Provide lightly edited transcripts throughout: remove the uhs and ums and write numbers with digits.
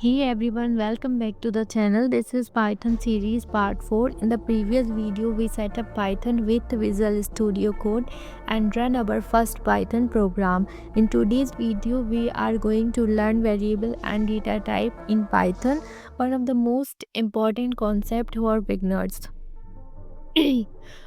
Hey everyone, welcome back to the channel. This is Python series part 4. In the previous video, we set up Python with Visual Studio Code and run our first Python program. In today's video, we are going to learn variable and data type in Python, one of the most important concepts for beginners.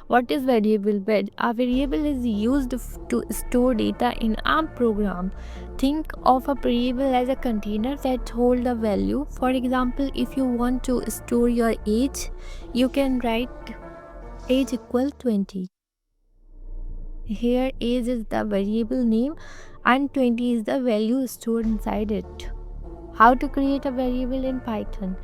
What is variable? A variable is used to store data in a program. Think of a variable as a container that hold a value. For example, if you want to store your age, you can write age equal 20. Here age is the variable name and 20 is the value stored inside it. How to create a variable in Python?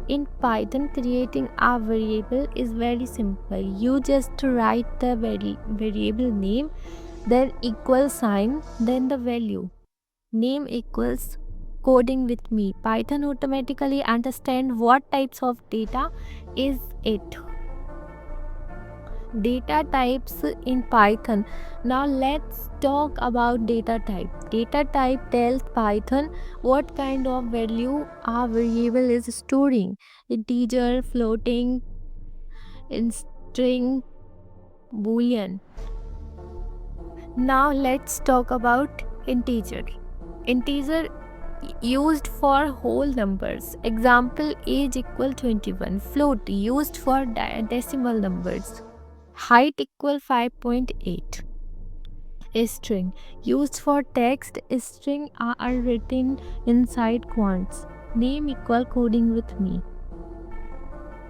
In Python, creating a variable is very simple. You just write the variable name, then equal sign, then the value. Name equals coding with me. Python automatically understand what types of data is it. Data types in Python. Now let's talk about data type. Data type tells Python what kind of value a variable is storing. Integer, floating, string, boolean. Now let's talk about integer. Integer used for whole numbers. Example, age equal 21. Float used for decimal numbers. Height equal 5.8. String used for text. String are written inside quants. Name equal coding with me.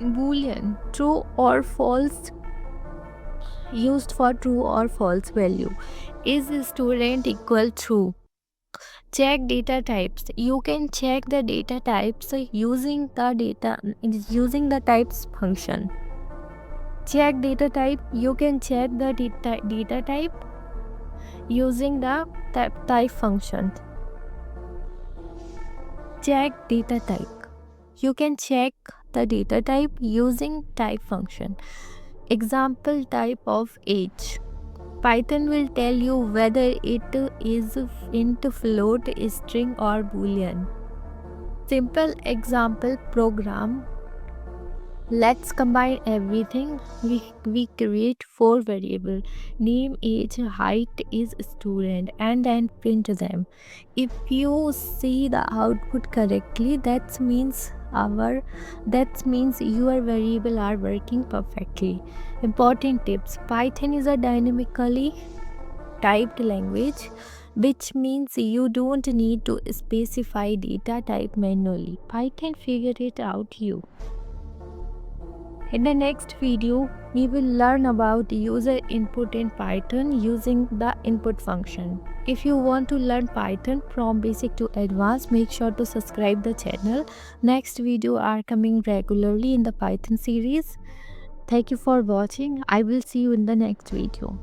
Boolean true or false used for true or false value. Is student equal true? Check data types. You can check the data types using the types function. Check data type. You can check the data type using the type function. Check data type. You can check the data type using type function. Example, type of age. Python will tell you whether it is int, float, string or boolean. Simple example program. Let's combine everything. We create 4 variables: name, age, height is student, and then print them. If you see the output correctly, that means your variable are working perfectly. Important tips: Python is a dynamically typed language, which means you don't need to specify data type manually. Python figure it out you. In the next video, we will learn about user input in Python using the input function. If you want to learn Python from basic to advanced, make sure to subscribe the channel. Next video are coming regularly in the Python series. Thank you for watching. I will see you in the next video.